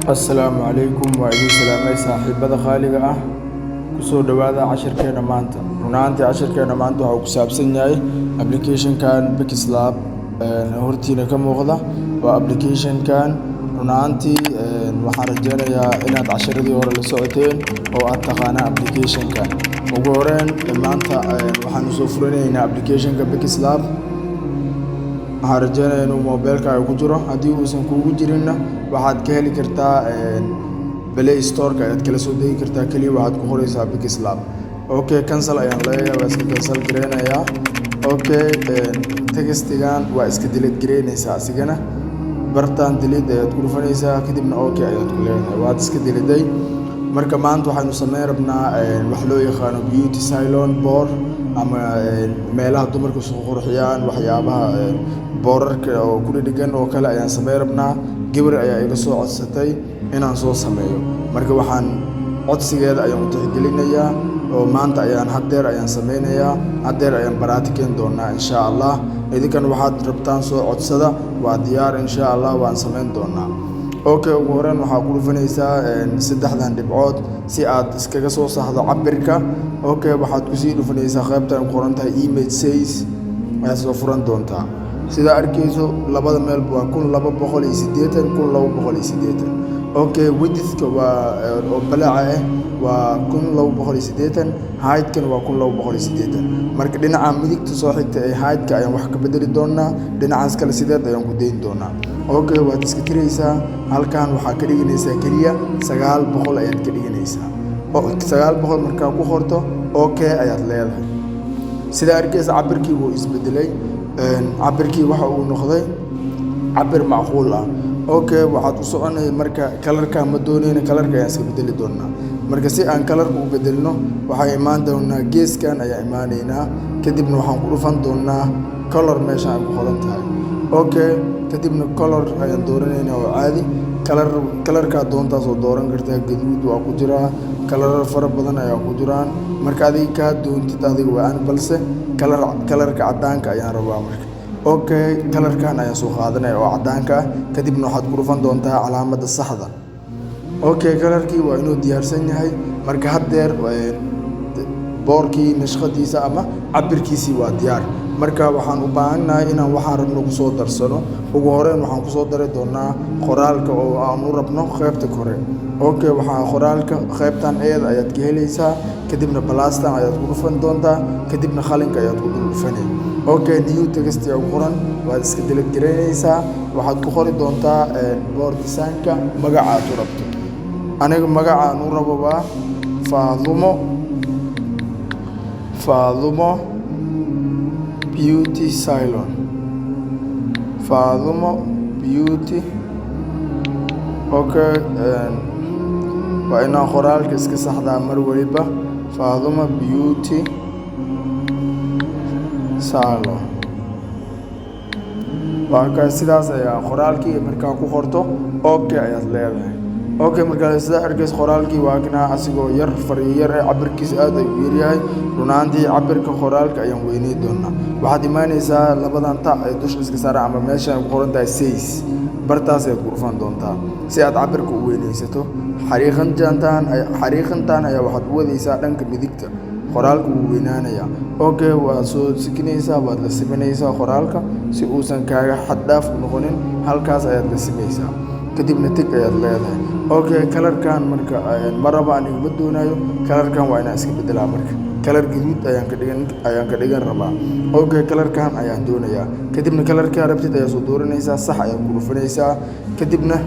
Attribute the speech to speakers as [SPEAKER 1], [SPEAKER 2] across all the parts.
[SPEAKER 1] السلام عليكم وعليكم السلام صاحبada qaaliga ah kusoo dhawaada casharkeena maanta runaantii casharkeena maanta waxa uu ku saabsan yahay application-kan Bixlab hortiina ka muuqda waa application-kan runaantii waxaan rajaynayaa inaad casharadii hore la socoteen oo aad taqaanaa application-kan ugu horeen maanta waxaan soo furanaynaa application-ka Bixlab waxaan rajaynayaa inuu mobilkaaga ku jiro haddii uusan kuugu jirinna waxaad ka heli kartaa Play Store-ka ayaad kala soo degi kartaa kaliya waxaad ku qoraysaa Bixlab okay cancel ayaan leeyahay waa iska cancel gareynayaa okay textigan waa iska delete gareynaysaa asigana bartaan delete ayaad ku dhufanaysaa kadibna okay ayaad ku leedahay waad iska deleday marka maanta waxaanu sameyn rabnaa wax loo yaqaano beauty salon board ama meelaha dumarku soo qurxiyaan waxyaabaha boorarka oo ku dhiggan oo kale ayaan sameyn rabnaa gabar ayaa iga soo codsatay inaan soo sameeyo marka waxaan codsigeeda ayaan u tixgelinayaa oo maanta ayaan sameynayaa hadeer ayaan baraatikeyn doonaa insha Allah idinkan waxaad rabtaan soo codsada waa diyaar insha Allah waan sameyn doonaa okay ugu horeen waxaa ku dhufanaysaa saddexdan dhibcood si aad iskaga soo saxdo cabirka okay waxaad ku sii dhufanaysaa qaybtan qoran tahay image size ayaad soo furan doontaa sida arkayso labada meel waa 1280 okay width-ka waa oo balaaca waa 1280 height-kan waa 1280 marka dhinaca midigta soo xigta ee height-ka ayaan wax ka bedeli doonaa dhinacaas kale sideed ayaan ku deyn doonaa okay waad iska tiraysaa halkan waxaa ka dhiganaysaa kaliya 900 ayaad ka dhiganaysaa oo 900 markaa ku qorto okay ayaad leedahay sida arkaysa cabirkii wuu isbedelay cabirkii waxa uu noqday cabir macquul ah okay waxaad u soconay marka kalarka ma doonayna kalarka ayaan iska bedeli doonaa marka si aan kalarka u bedelno waxay imaan doonaa geeskan ayaa imaanaynaa kadibna waxaan ku dhufan doonaa color meesha ay ku qoran tahay okay kadibna color ayaan dooranaynaa oo caadi kalarka doontaas oo dooran kartaa gaduud waa ku jiraa kalarar fara badan ayaa ku jiraan marka adiga ka doontid adiga waa aan balse kalarka cadaanka ayaan rabaa marka okay kalarkan ayaan soo qaadanay oo cadaanka kadibna waxaad ku dhufan doontaa calaamadda saxda okay kalarkii waa inuu diyaarsan yahay marka hadeer boorkii nashqadiisa ama cabirkiisii waa diyaar marka waxaan u baahanahay inaan waxaan rabno ku soo darsano ugu horeen waxaan ku soo dari doonaa qoraalka oo aan u rabno qaybta kore okay waxaa qoraalka qaybtan eed ayaad ka helaysaa kadibna balastan ayaad ku dhufan doontaa kadibna qalinka ayaad ku dhufanay okay new text ayaa qoran waad iska delete gareynaysaa waxaad ku qori doontaa board design-ka magaca aad u rabto aniga magaca aan u rabo waa Faadumo Beauty Salon Faadumo Beauty okay waa inaan qoraalka iska saxdaa mar waliba Faadumo Beauty Salon waa ka sidaas ayaa qoraalkii markaa ku qorto okay ayaad leedahay okay markaa sida arkays qoraalkii waa kana asigoo yar fariyar cabirkiisa aad ay u yaryahay runaantii cabirka qoraalka ayaan weynay doonaa waxaad imaanaysaa labadan ta ay dusha iska saara ama meesha ay ku qoran tahay size bartaas ay ku dhufan doontaa si aad cabirka u weynaysato xariiqantan ayaa waxaad u wadaysaa dhanka midigta qoraalka wuu weynaanaya okay waad soo sikinaysaa waad la siminaysaa qoraalka si uusan kaaga xad dhaaf u noqonin halkaas ayaad la simaysaa kadibna tig ayaad leedahay okay kalarkan marka maraba aniga ma doonayo kalarkan waa inaan iska bedelaa marka kalar gaduud ayaan ka dhigan rabaa okay kalarkan ayaan doonayaa kadibna kalarka rabtid ayaa soo dooranaysaa sax ayaad ku dhufanaysaa kadibna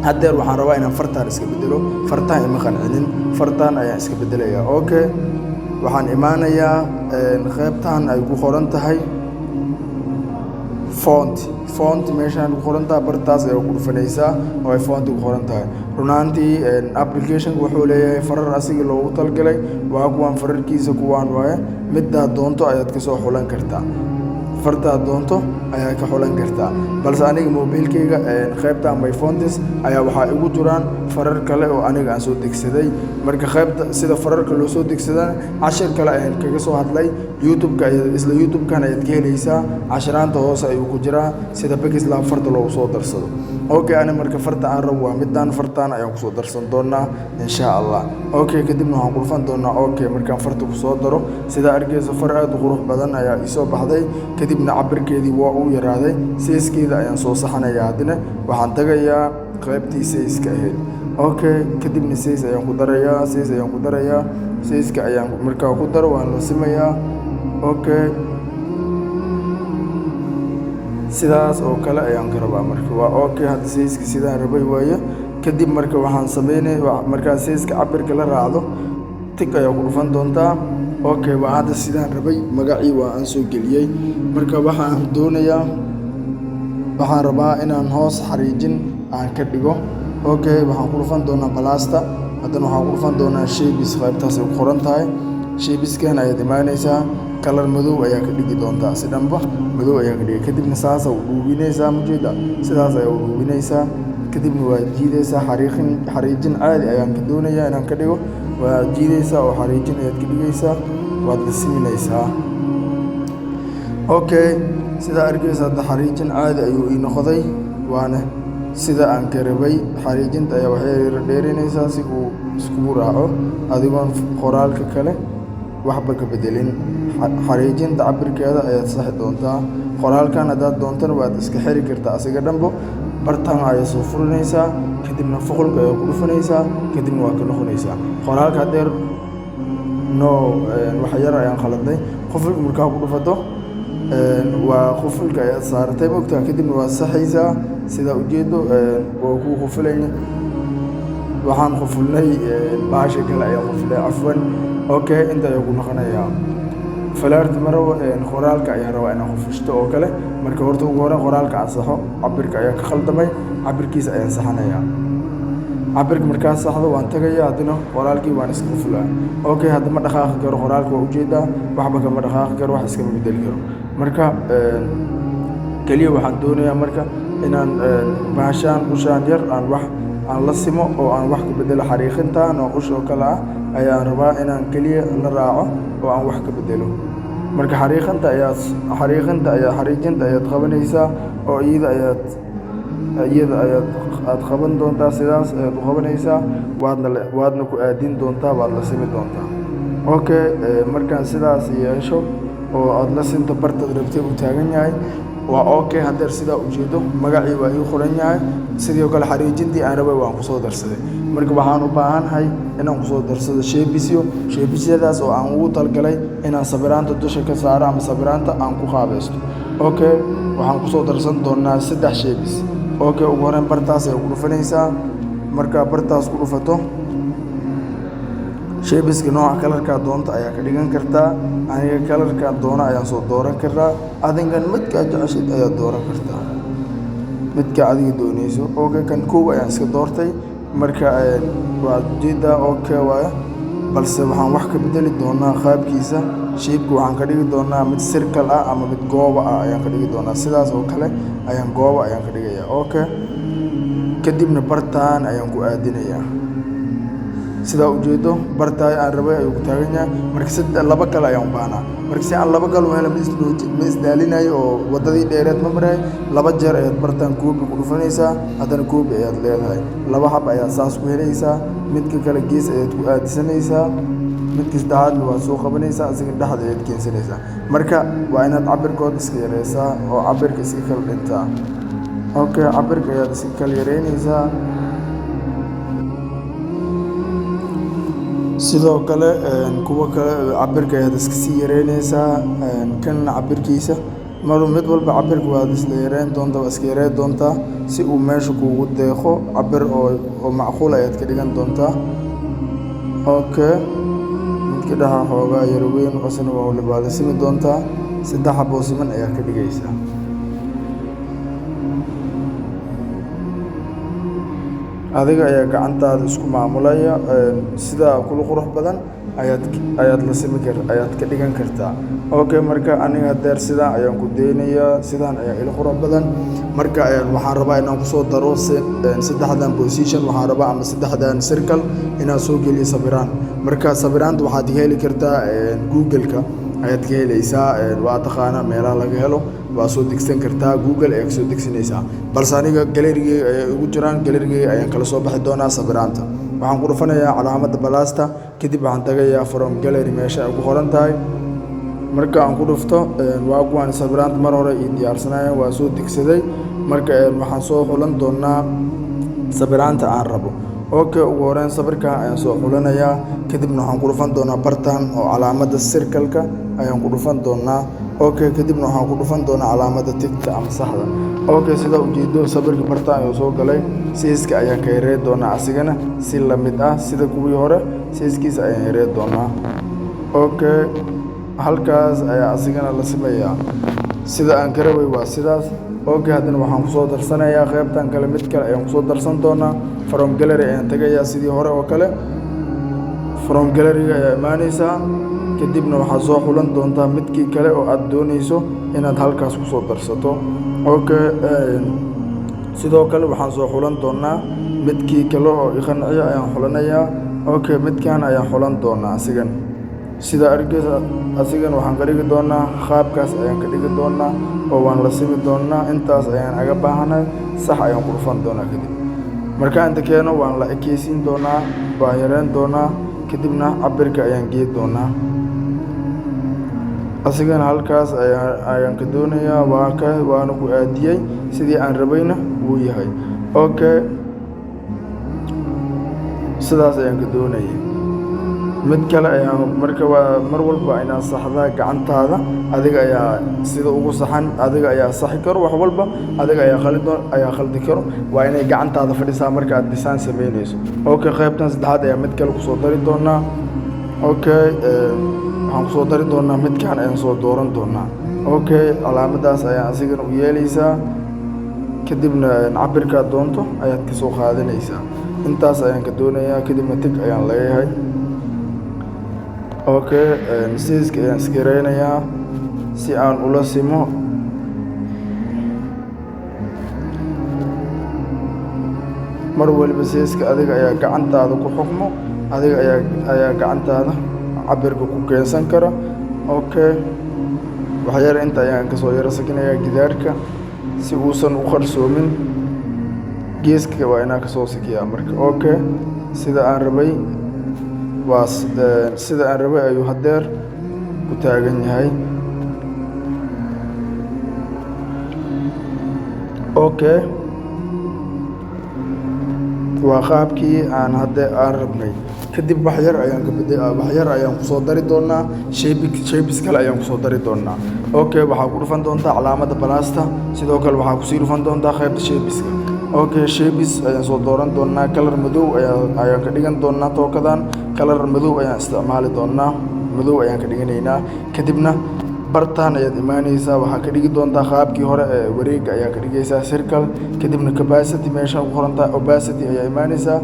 [SPEAKER 1] hadeer waxaan rabaa inaan fartaan iska bedelo fartaan ima qancinin fartaan ayaan iska bedelayaa okay waxaan imaanayaa qaybtan ay ku qoran tahay font meeshaan ku qoran tahay bartaas ayaa ku dhufanaysaa oo ay font ku qoran tahay runaantii application wuxuu leeyahay farar asiga loogu talgalay waa kuwan fararkiisa kuwaan waaye midda doonto ayaad ka soo xulan kartaa farta doonto ayaa ka xulan kartaa. Balse aniga mobilkayga qaybta my fonts ayaa waxaa igu jiraan farar kale oo aniga aan soo degsaday. Marka qaybta sida fararka loo soo degsadana cashir kale ayaan kaga soo hadlay YouTube-ka isla YouTube-kan ayaad ka helaysaa. cashiraanta hoose ayuu ku jiraa sida Bakislab farta loogu soo darsado. Okay, ani marka farta aan rabo waa midaan fartaan ayaan ku soo darsan doonaa insha Allah. Okay, kadibna waxaan ku dhufan doonaa okay markaan farta ku soo daro sida argeysa far aad u qurux badan ayaa ii soo baxday. Kadibna cabirkeedii waa uu yaraaday. Sizekeeda ayaan soo saxanayaa hadina waxaan tagayaa qaybtii size-ka ahayd. Okay, kadibna size ayaan ku darayaa size-ka ayaan markaa ku daro waan la simayaa. Okay, sidaas oo kale ayaan ka rabaa marka waa okay hadda size-ka sidaan rabay waaye. kadib marka waxaan sameynay markaa size-ka cabirka la raacdo tig ayaa ku dhufan doontaa. Okay, waa hadda sidaan rabay magacii waa aan soo geliyay. Marka waxaan rabaa inaan hoos xariijin aan ka dhigo. Okay, waxaan ku dhufan doonaa balasta haddana waxaan ku dhufan doonaa shapes qaybtaas ay ku qoran tahay. Shapeskan ayaad imaanaysaa kalar madow ayaa ka dhigi doontaa si dhanba madow ayaa ka dhigi. kadibna saas u dhuubinaysaa mujeeda sidaas ayaa u dhuubinaysaa. kadibna waa jiidaysaa xariijin caadi ayaan ka doonayaa inaan ka dhigo. waa jiidaysaa oo xariijin ayaad ka dhigaysaa waad la siminaysaa. Okay, sida argeysa hadda xariijin caadi ayuu ii noqday waana sida aan ka rabay. xariijinta ayaa waxay dheeraynaysaa si uu iskugu raaco adigoon qoraalka kale waxba ka bedelin. xariijinta cabirkeeda ayaad saxi doontaa. qoraalkan haddaad doontana waad iska xiri kartaa asiga dhanbo. bartaan ayaa soo furinaysaa kadibna foqolka ayaa ku dhufanaysaa kadibna waa ka noqonaysaa. qoraalka hadeer wax yar ayaan khaladay. qufulka markaa ku dhufato waa qufulka ayaad saaratay mogtaa kadibna waa saxaysaa sida ujeedo waa ku qufulayna waxaan qufulnay baasha kale ayaa qufulay cafwan. Okay, inta ayaa ku noqonayaa falaarta marabo qoraalka ayaa rabaa inaan qufishto oo kale. marka horta ugu hore qoraalka aan saxo cabirka ayaa ka khaldamay cabirkiisa ayaan saxanayaa. cabirka markaa saxdo waan tagayaa haddana qoraalkii waan iska qufulaa. Okay, hadda ma dhaqaaqi karo qoraalka waa ujeedaa waxba kama dhaqaaqi karo wax iskama bedeli karo. marka kaliya waxaan doonayaa marka inaan baashaan ushaan yar aan la simo oo aan wax ka bedelo. xariiqintaan oo ush oo kale ah ayaan rabaa inaan kaliya la raaco oo aan wax ka bedelo. marka xariiqinta ayaad qabanaysaa oo iyada ayaad qaban doontaa sidaas ayaad u qabanaysaa waadna ku aadin doontaa waad la simi doontaa. Okay, markaan sidaas yeesho oo aad la sinto bartaad rabtay u taagan yahay waa okay. hadeer sidaa ujeedo magacii waa ii qoran yahay sidoo kale xariijintii aan rabay waan kusoo darsaday. marka waxaan u baahanahay inaan kusoo darsado sheebisyadaas oo aan ugu talgalay inaan sawiraanta dusha ka saaro ama sawiraanta aan ku qaabaysto. Okay, waxaan kusoo darsan doonaa 3 sheebis. Okay, ugu horreyn bartaas ayaa ku dhufanaysaa. markaa bartaas ku dhufato sheebiska nooca kalarkaa doonta ayaa ka dhigan kartaa. aniga kalarkaa doona ayaan soo dooran karaa. adigan midkaa jeceshid ayaad dooran kartaa midkaa adiga doonayso. Okay, kan koow ayaan iska doortay marka waa ujeedaa okay waaye. balse waxaan wax ka bedeli doonaa qaabkiisa. shape-ka waxaan ka dhigi doonaa mid circle ah ama mid gooba ah ayaan ka dhigi doonaa. sidaas oo kale gooba ayaan ka dhigayaa. Okay, kadibna bartaan ayaan ku aadinayaa sidaa ujeedo bartaay aan rabay ayuu ku taagan yahay. marka laba kale ayaan u baahnaa. marka si aan laba kale u helo ma isdaalinayo oo wadadii dheereed ma maray. 2 jeer ayaad bartaan koobi ku dhufanaysaa haddana koobi ayaad leedahay. 2 xab ayaad saas ku helaysaa. midka kale gees ayaad ku aadisanaysaa. midka saddexaadna waad soo qabanaysaa asiga dhexda ayaad keensanaysaa. marka waa inaad cabirkood iska yareysaa oo cabirka iska kala dhintaa. Okay, cabirka ayaad iska kala yareynaysaa. sidoo kale kuwa kale cabirka ayaad iska sii yareynaysaa. kan cabirkiisa mid walba cabirka waad isla yareyn doontaa waa iska yareyn doontaa si uu meesha kuugu deeqo cabir oo macquul ayaad ka dhigan doontaa. Okay, midka dhaxa xoogaa yar weyn qasna waa la simi doontaa. 3 xabo siman ayaa ka dhigaysaa. adiga ayaa gacantaada isku maamulaya sida kula qurux badan ayaad la simi ayaad ka dhigan kartaa. Okay, marka aniga hadeer sidaan ayaan ku daynayaa, sidaan ayaa ila qurux badan. Marka waxaan rabaa inaan kusoo daro saddexdan position, waxaan rabaa ama saddexdan circle inaan soo geliyo sawiraan. Marka sawiraanta waxaad ka heli kartaa Google-ka ayaad ka helaysaa, waa taqaana meelaha laga helo, waa soo degsan kartaa Google ayaad soo degsanaysaa. Balse aniga gallery-gayga ayay ugu jiraan, gallery-gayga ayaan kala soo baxi doonaa sawiraanta. Waxaan ku dhufanayaa calaamadda balaasta, kadib waxaan tagayaa from gallery meesha ay ku qoran tahay. Marka aan ku dhufto waa kuwaan sawiraanta mar hore ii diyaarsanayeen, waa soo degsaday. Marka waxaan soo xulan doonaa sawiraanta aan rabo. Okay, ugu horreyn sawirka ayaan soo xulanayaa, kadibna waxaan ku dhufan doonaa bartaan oo calaamadda circle-ka ayaan ku dhufan doonaa. Okay, kadibna waxaan ku dhufan doonaa calaamadda tigta ama saxda. Okay, sida ujeedo sawirka bartaan ayuu soo galay, siiska ayaan ka yareyn doonaa asigana si la mid ah sida kuwii hore, siiskiisa ayaan yareyn doonaa. Okay, halkaas ayaa asigana la simayaa, sida aan ka rabay waa sidaas. Okay, haddana waxaan kusoo darsanayaa qaybtan kale, mid kale ayaan kusoo darsan doonaa. From gallery ayaan tagayaa sidii hore oo kale, from gallery-ga ayaa imaanaysaa, kadibna waxaad soo xulan doontaa midkii kale oo aad doonayso inaad halkaas kusoo darsato. Okay, sidoo kale waxaan soo xulan doonaa midkii kale oo iqanciya ayaan xulanayaa. Okay, midkaan ayaan xulan doonaa asigan, sida argaysa asigan waxaan ka dhigi doonaa qaabkaas ayaan ka dhigi doonaa oo waan la simi doonaa. Intaas ayaan aga baahanahay, sax ayaan ku dhufan doonaa. Kadib markaan inta keeno waan la ekeysiin doonaa, waan yareyn doonaa, kadibna cabirka ayaan geey doonaa. asigana halkaas ayaan ka doonayaa, waana ku aadiyey sidii aan rabayna wuu yahay. Okay, sidaas ayaan ka doonayay. mid kale ayaan marka waa mar walba inaan saxdaa gacantaada, adiga ayaa sida ugu saxan, adiga ayaa saxi karo wax walba, adiga ayaa khaldi karo. waa inay gacantaada fadhisaa marka aad design sameynayso. Okay, qaybtan saddexaad ayaa mid kale kusoo dari doonaa. Okay, waxaan kusoo dari doonaa midkaan ayaan soo dooran doonaa. Okay, calaamadaas ayaan asigana u yeelaysaa, kadibna cabirkaad doonto ayaad ka soo qaadanaysaa. intaas ayaan ka doonayaa, kadibna tig ayaan leeyahay. Okay, siiska ayaan iska yareynayaa si aan ula simo. mar waliba siiska adiga ayaa gacantaada ku xukmo, adiga ayaa gacantaada cabirka ku keensan kara. Okay, waxyar inta ayaan kasoo yaro sakinayaa gidaarka si uusan u qarsoomin. geeska waa inaan kasoo sakiyaa marka. Okay, sida aan rabay ayuu hadeer ku taagan yahay. Okay, waa qaabkii aan rabnay. kadib waxyar ayaan kusoo dari doonaa shapes kale ayaan kusoo dari doonaa. Okay, waxaa ku dhufan doontaa calaamadda balaasta, sidoo kale waxaa kusii dhufan doontaa qaybta shapeska. Okay, shapes ayaan soo dooran doonaa, kalar madow ayaan ka dhigan doonaa. tookadan kalar madow ayaan isticmaali doonaa, madow ayaan ka dhiganaynaa. kadibna bartaan ayaad imaanaysaa, waxaa ka dhigi doontaa qaabkii hore ee wareega ayaa ka dhigaysaa circle. kadibna capacity meesha ku qoran tahay opacity ayaa imaanaysaa,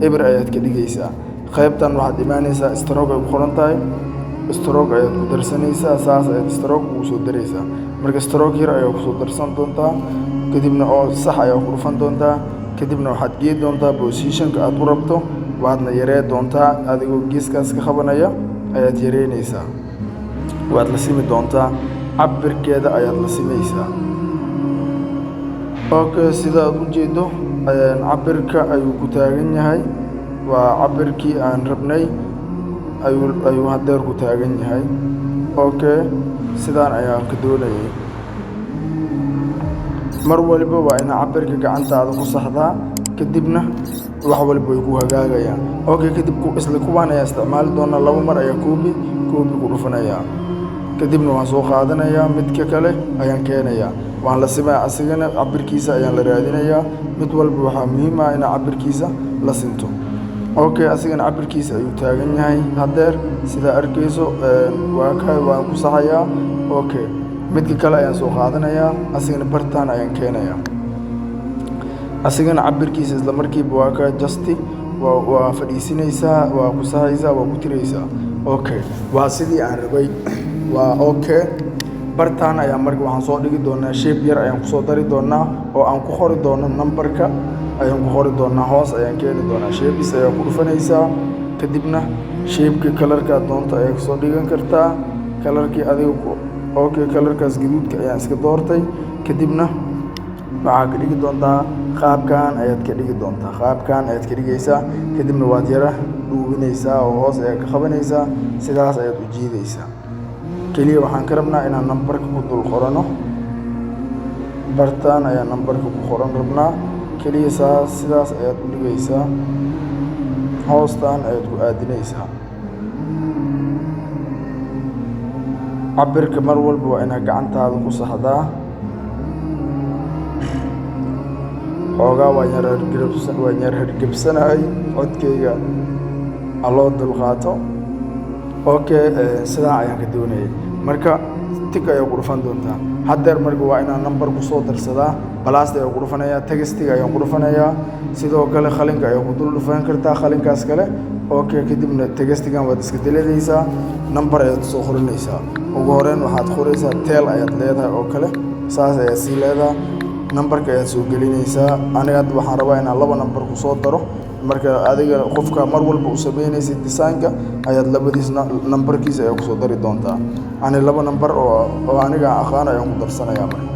[SPEAKER 1] eber ayaad ka dhigaysaa. qaybtan waxaad imaanaysaa stroke ay ku qoran tahay, stroke ayaad ku darsanaysaa, saas ayaad stroke ugu soo daraysaa. marka stroke yar ayaad kusoo darsan doontaa, kadibna oo sax ayaad ku dhufan doontaa. kadibna waxaad gei doontaa positionka aad u rabto, waadna yaree doontaa. adigoo geeskaas ka qabanaya ayaad yareynaysaa, waad la simi doontaa, cabirkeeda ayaad la simaysaa. Okay, sida aad u jeedo cabirka ayuu ku taagan yahay, waa cabirkii aan rabnay ayuu hadeer ku taagan yahay. Okay, sidaan ayaan ka doonayay. mar waliba waa inaa cabirka gacantaada ku saxdaa, kadibna wax walba way ku hagaagayaan. Okay, kadib isla kuwaan ayaa isticmaali doonaa. 2 mar ayaa koobi ku dhufanayaa, kadibna waan soo qaadanayaa, midka kale ayaan keenayaa, waan la simaa. asigana cabirkiisa ayaan la raadinayaa. mid walba waxaa muhiim ah inaa cabirkiisa la sinto. Okay, asigana cabirkiisa ayuu taagan yahay hadeer sidaa arkayso. waan ku saxayaa. Okay, midka kale ayaan soo qaadanayaa, asigana bartaan ayaan keenayaa. asigana cabirkiisa isla markiiba justi waa fadhiisinaysaa waa ku sahaysaa waa ku tiraysaa okay waa sidii aan rabay waa okay bartaan ayaa marka waxaan soo dhigi doonaa shape yar ayaan kusoo dari doonaa oo aan ku qori doono numberka ayaan ku qori doonaa hoos ayaan keeni doonaa shapes ayaa ku dhufanaysaa kadibna shapeka kalarka doonto ayaa kusoo dhigan kartaa kalarkii adiga okay kalarkaas gaduudka ayaan iska doortay kadibna waxaa ka dhigi doontaa qaabkan ayaad ka dhigi doontaa qaabkan ayaad ka dhigaysaa kadibna waad yara dhuubinaysaa oo hoos ayaad ka qabanaysaa sidaas ayaad u jiidaysaa kaliya waxaan ka rabnaa inaan numberka ku dul qorano bartaan ayaa numberka ku qoran rabnaa kaliya sidaas ayaad u dhigaysaa hoostaan ayaad ku aadinaysaa cabirka mar walba waa inaad gacantaada ku saxdaa xoogaa waan yar hargebsanahay codkayga aloo dulqaato okay sidaa ayaan ka doonayay marka tig ayaa ku dhufan doontaa haddeer marka waa inaan number ku soo darsadaa balaasta ayaa ku dhufanayaa tagastiga ayaan ku dhufanayaa sidoo kale qalinka ayaa ku dul dhufan kartaa qalinkaas kale okay kadibna tagastigan waad iska daladaysaa number ayaad soo qorinaysaa ugu horeyn waxaad qoraysaa teel ayaad leedahay oo kale saas ayaad sii leedahay numberka ayaad soo gelinaysaa aniga hadda waxaan rabaa inaan 2 number ku soo daro marka adiga qofka mar walba u sameynaysa design-ka ayaad labadiis numberkiisa ayaa ku soo dari doontaa ani 2 number oo aniga aqaan ayaan ku darsanayaa marka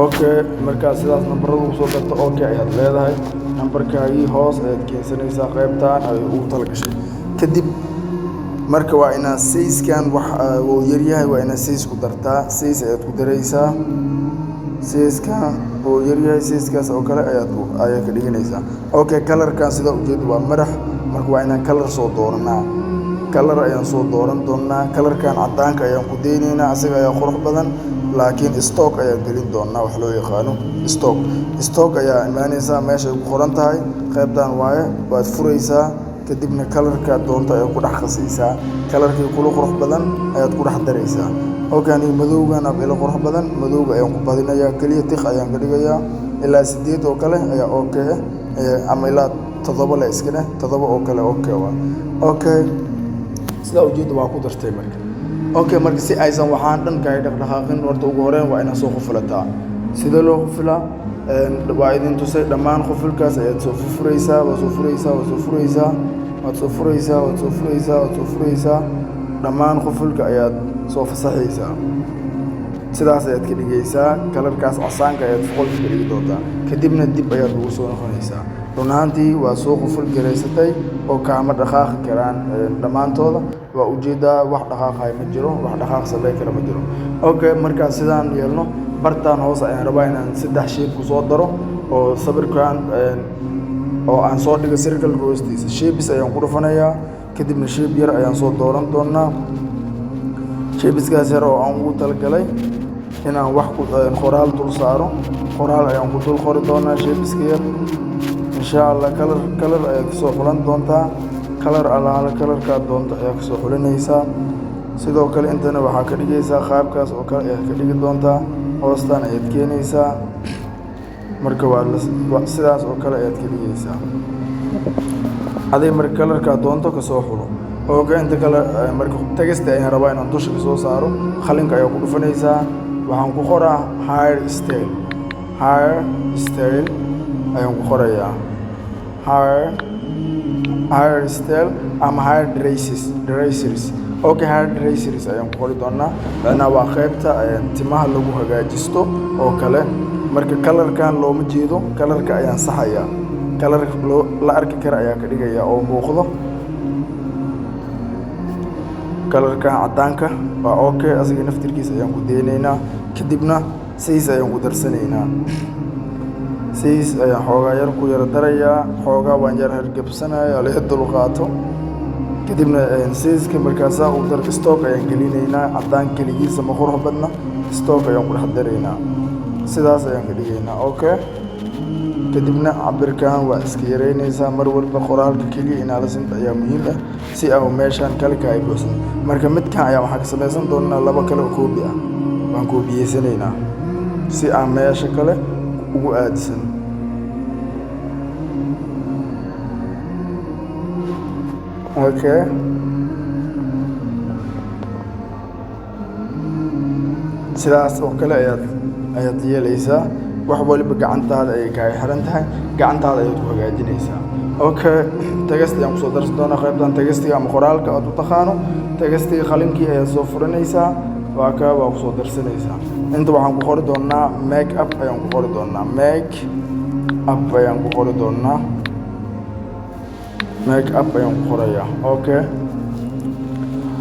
[SPEAKER 1] okay marka sidaas numberada ku soo darto okay ayaad leedahay numberkaagii hoos ayaad keensanaysaa qaybtaan ay ugu talagashay kadib marka waa inaa size-kan wax uu yar yahay waa inaa size ku dartaa size ayaad ku daraysaa size-kan uu yar yahay size-kaas oo kale ayaad ka dhiganaysaa okay color-kan sida ujeed waa madax marka waa inaan color soo dooranaa color ayaan soo dooran doonaa color-kan cadaanka ayaan ku deynaynaa asaga ayaa qurux badan laakiin stock ayaan gelin doonaa wax loo yaqaano stock ayaa imaanaysaa meeshay ku qoran tahay qaybtan waaye waad furaysaa kadibna kalarka doonto ayaad ku dhex qasaysaa kalarkii kula qurux badan ayaad ku dhex daraysaa okay aniga madowgan ila qurux badan madowga ayaan ku badinayaa kaliya tiq ayaan ka dhigayaa ilaa 8 oo kale ayaa okay ama ilaa 7 la iska leh 7 oo kale okay waa okay sida ujeed waa ku dartay marka okay marka si aysan waxaan dhan ka dhaqdhaqaaqin horta ugu horeen waa inaan soo qufulataa sida loo qufulaa waa idin tusay dhammaan qufulkaas ayaad soo furaysaa dhammaan qufulka ayaad soo fasaxaysaa sidaas ayaad ka dhigaysaa kalarkaas casaanka ayaad qolka ka dhigi doontaa kadibna dib ayaad ugu soo noqonaysaa run ahaantii waa soo quful garaysatay oo kaama dhaqaaqi karaan dhammaantooda waa ujeedaa wax dhaqaaqaya ma jiro wax dhaqaaq sameyn kara ma jiro okay markaa sidaan yeelno bartaan hoos ayaan rabaa inaan 3 shape ku soo daro oo sawirkan oo aan soo dhigo circle hoostiisa shapes ayaan ku dhufanayaa kadibna shape yar ayaan soo dooran doonaa shapeskaas yar oo aan ugu talagalay inaan wax ku qoraal dul saaro qoraal ayaan ku dul qori doonaa shapeska yar insha Allah color ayaad soo xulan doontaa color alaala colorka doonto ayaad soo xulanaysaa sidoo kale intana waxaa ka dhigaysaa qaabkaas oo kale ayaad ka dhigi doontaa hoostaan ayaad keenaysaa marka waa sidaas oo kale ayaad ka dhigaysaa aday marka colorka doonto ka soo xulo oo inta kale marka tagasta ayaan rabaa inaan dusha ka soo saaro qalinka ayaa ku dhufanaysaa waxaan ku qoraa hair style ayaan ku qorayaa hair style ama hair dressers okay hair dressers ayaan ku qori doonaa macnaha waa qaybta timaha lagu hagaajisto oo kale marka kalarkan looma jeedo kalarka ayaan saxayaa kalar la arki kara ayaa ka dhigayaa oo muuqdo kalarkan cadaanka waa okay asiga naftirkiisa ayaan ku deynaynaa kadibna size ayaan ku darsanaynaa size ayaan xoogaa yar ku yara darayaa xoogaa waan yar hargebsanayaa la dulqaato kadibna size-ka markaasaa u dar stock ayaan gelinaynaa cadaan keligiisa ma qurux badna stock ayaan ku dhex daraynaa sidaas ayaan ka dhigaynaa okay kadibna cabirkan waa iska yareynaysaa mar walba qoraalka keliya inaalasinta ayaa muhiim ah si aan meeshaan kalka ay buuxsan marka midkan ayaa waxaa ka samaysan doonaa 2 kale oo koobi ah waan koobiyeysanaynaa si aan meesha kale ugu aadsan okay sidaas oo kale ayaad yeelaysaa wax waliba gacantaada ayay kaaga xiran tahay gacantaada ayaad ku hagaajinaysaa okay tagasti ayaan kusoo darsan doonaa qaybtan tagastiga ama qoraalka aad u taqaano tagastiga qalinkii ayaad soo furanaysaa waa kusoo darsanaysaa inta waxaan ku qori doonaa make up ayaan ku qori doonaa make up ayaan ku qori doonaa make up ayaan ku qorayaa okay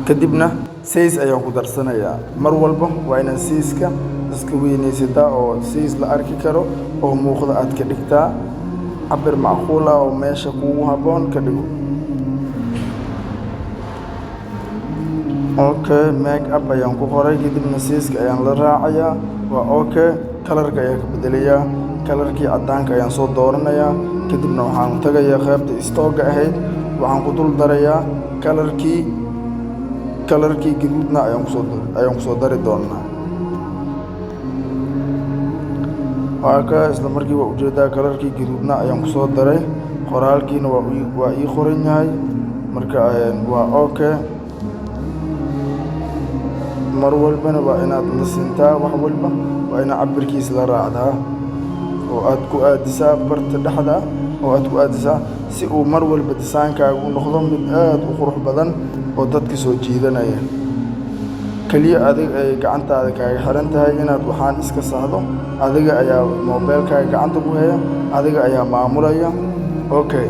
[SPEAKER 1] kadibna size ayaan ku darsanayaa mar walba waa inaan size-ka iska weynaysataa oo size la arki karo oo muuqda aad ka dhigtaa cabir macquul ah oo meesha kugu habboon ka dhigo okay make up ayaan ku qoray kadibna size-ka ayaan la raacayaa waa okay kalarka ayaan ka bedelayaa kalarkii caddaanka ayaan soo dooranayaa kadibna waxaan tagayaa qaybta istooga ahayd waxaan ku dul darayaa kalarkii gaduudna ayaan kusoo dari doonaa waa isla markii waa ujeedaa kalarkii gaduudna ayaan kusoo daray qoraalkiina waa ii qoran yahay marka waa okay mar walbana waa inaad la sintaa wax walba waa inaad cabirkiisa la raacdaa oo aad ku aadisaa barta dhexda oo aad ku aadisaa si uu mar walba disaankaaga u noqdo mid aad u qurux badan oo dadka soo jiidanaya kaliya adiga ay gacantaada kaaga xiran tahay inaad waxaan iska saxdo adiga ayaa moobeelkaaga gacanta ku haya adiga ayaa maamulaya okay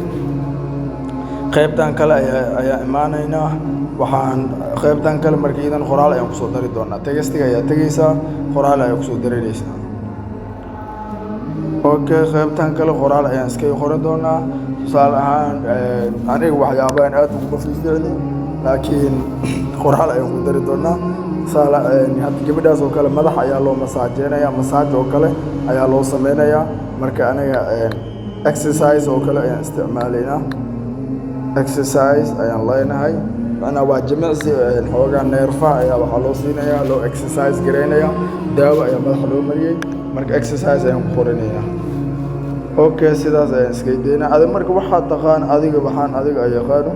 [SPEAKER 1] qaybtan kale ayaa imaanaynaa waxaan qaybtan kale marka idan qoraal ayaan kusoo dari doonaa tagastiga ayaa tegaysaa qoraal ayaa kusoo dareynaysaa okay qaybtan kale qoraal ayaan iskaga qori doonaa tusaale ahaan aniga waxyaabahan aad uguma fiicni laakiin qoraal ayaan ku dari doonaa hadda gabadhaas oo kale madax ayaa loo masaajeynayaa masaaj oo kale ayaa loo sameynayaa marka aniga exercise oo kale ayaan isticmaalaynaa exercise ayaan leenahay macnaa waa jimicsi xoogaa neerfa ayaa waxaa loo siinayaa loo exercise gareynayaa daawo ayaa madaxa loo mariyey marka exercise ayaan ku qorinaynaa okay sidaas ayaan iskaydaynaa adiga marka waxaad taqaan adiga waxaan adiga ay yaqaano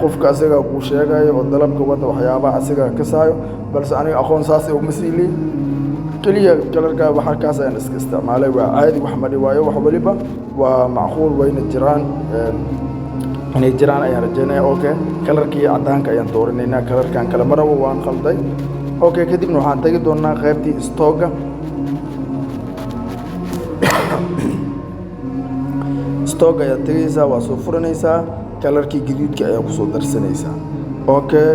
[SPEAKER 1] qofka asagaa kuu sheegayo oo dalabka wadda waxyaabaha asagaa kasaayo balse aniga aqoon saas uma siiliy keliya kalarkaa waxakaas ayaan iska isticmaalay waa caadi wax ma dhiwaayo wax waliba waa macquul wayna jiraan inay jiraan ayaan rajeynaya okay kalarkii caddaanka ayaan doorinaynaa kalarkan kale maraba waan qalday okay kadibna waxaan tagi doonaa qaybtii stooga stoog ayaad tegaysaa waa soo furanaysaa kalarkii gaduudka ayaa kusoo darsanaysaa okay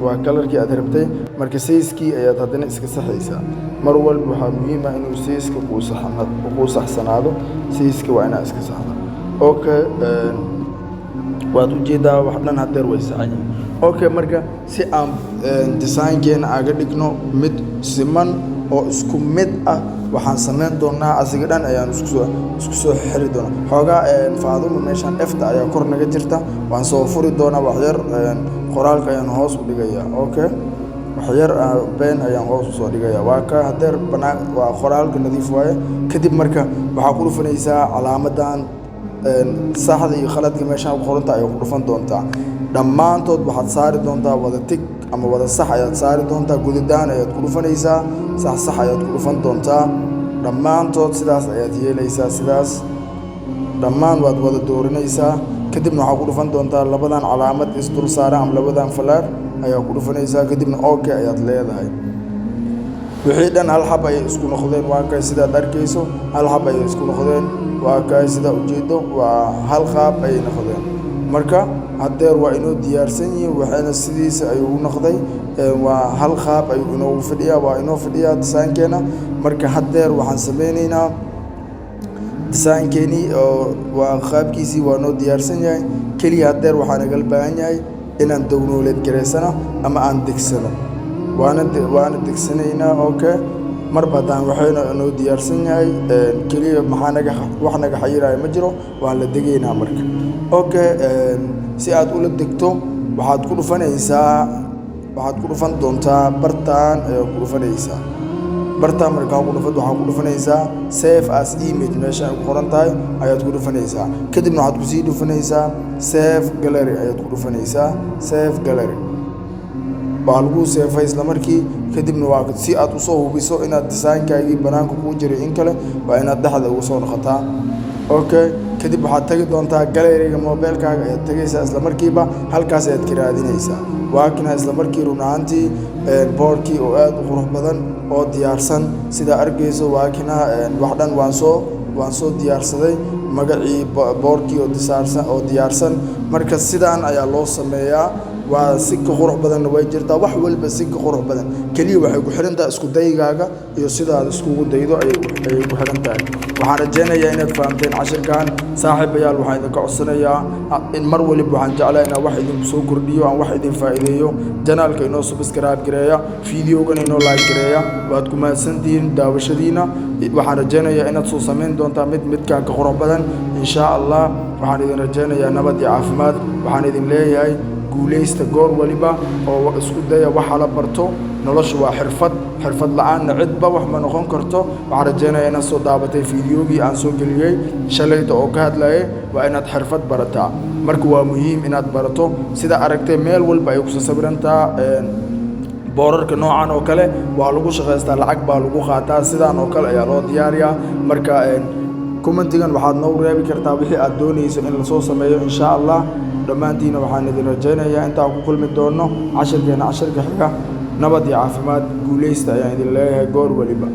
[SPEAKER 1] waa kalarkii aad rabtay marka sayskii ayaad haddana iska saxaysaa mar walba waxaa muhiim ah inuu sayska kuu saxsanaado sayska waa inaad iska saxda okay waad ujeedaa wax dhan hadeer way saxayin okay marka si aan design-keena aga dhigno mid siman oo isku mid ah waxaan sameyn doonaa asiga dhan ayaan isku soo xiri doonaa xoogaa faaduma meeshaan efta ayaa kor naga jirta waan soo furi doonaa waxyar qoraalka ayaan hoos u dhigayaa okay waxyar been ayaan hoos usoo dhigayaa waa ka hadeer banaan waa qoraalka nadiif waaye kadib marka waxaa ku dhufanaysaa calaamadan saxda iyo khaladka meeshaan ku qoranta ayaa ku dhufan doontaa dhammaantood waxaad saari doontaa wada tig ama wada sax ayaad saari doontaa gudidaan ayaad ku dhufanaysaa sax ayaad ku dhufan doontaa dhammaantood sidaas ayaad yeelaysaa sidaas dhammaan waad wada doorinaysaa kadibna waxaa ku dhufan doontaa labadan calaamad isdul saara ama labadan falaar ayaa ku dhufanaysaa kadibna okay ayaad leedahay wixii dhan hal xab ayay isku noqdeen waa kay sidaad arkayso hal xab ayay isku noqdeen waa kay sidaa ujeedo waa hal qaab ayay noqdeen marka hadeer waa inoo diyaarsan yihiin waxayna sidiisa ayuu u noqday waa hal qaab ayuu inoogu fadhiyaa waa inoo fadhiyaa design-keena marka hadeer waxaan sameynaynaa design-keenii oo waa qaabkiisii waa noo diyaarsan yahay keliya hadeer waxaa nagala baahan yahay inaan download garaysano ama aan degsano waana degsanaynaa okay marba haddaan waxayna noo diyaarsan yahay keliya wax naga xayiraayo ma jiro waan la degaynaa marka okay si aad ula degto waxaad ku dhufan doontaa bartaan ayaad ku dhufanaysaa bartaa markaa ku dhufad waxaa ku dhufanaysaa save as image meesha ay ku qoran tahay ayaad ku dhufanaysaa kadibna waxaad kusii dhufanaysaa save gallery ayaad ku dhufanaysaa save gallery waa lagu seefay isla markii kadibna waa si aad u soo hubiso inaad design-kaagii banaanka kuu jiray in kale waa inaad dhexda ugu soo noqotaa okay kadib waxaad tagi doontaa gallery-ga mobilkaaga ayaad tagaysaa isla markiiba halkaas ayaad ka raadinaysaa waa kana isla markii run ahaantii boardkii oo aad u qurux badan oo diyaarsan sida arkayso waa kana wax dhan waan soo diyaarsaday magacii boardkii oo diyaarsan marka sidaan ayaa loo sameeyaa waa si ka qurux badan way jirtaa wax walba si ka qurux badan kaliya waxay ku xirantaa isku daygaaga iyo sida aad iskugu daydo ayay ku xiran tahay waxaan rajaynayaa inaad fahamteen casharkan saaxiibayaal waxaan idinka codsanayaa in mar waliba waxaan jeclaa inaan wax idin soo kordhiyo aan wax idin faa'iideeyo janaalka inoo subscribe gareeya fiidiyogan inoo like gareeya waad ku mahadsantihiin daawashadiina waxaan rajaynayaa inaad soo samayn doontaa midkaan ka qurux badan insha allah waxaan idin rajaynayaa nabad iyo caafimaad waxaan idin leeyahay guuleysta goor waliba oo isku daya waxa la barto noloshu waa xirfad la'aan cidba wax ma noqon karto waxaan rajaynayaa inaad soo daabatay fiidiyogii aan soo geliyay shalayda oo ka hadlayay waa inaad xirfad barataa marka waa muhiim inaad barato sida aragtay meel walba ay ku sawirantaa boorarka noocan oo kale waa lagu shaqaystaa lacag baa lagu qaataa sidaan oo kale ayaa loo diyaariyaa marka commentigan waxaad noo reebi kartaa wixii aad doonayso in la soo sameeyo insha Allah dhammaantiina waxaan idin rajaynayaa intaan ku kulmi doono casharka xiga nabad iyo caafimaad guuleysta ayaan idin leeyahay goor waliba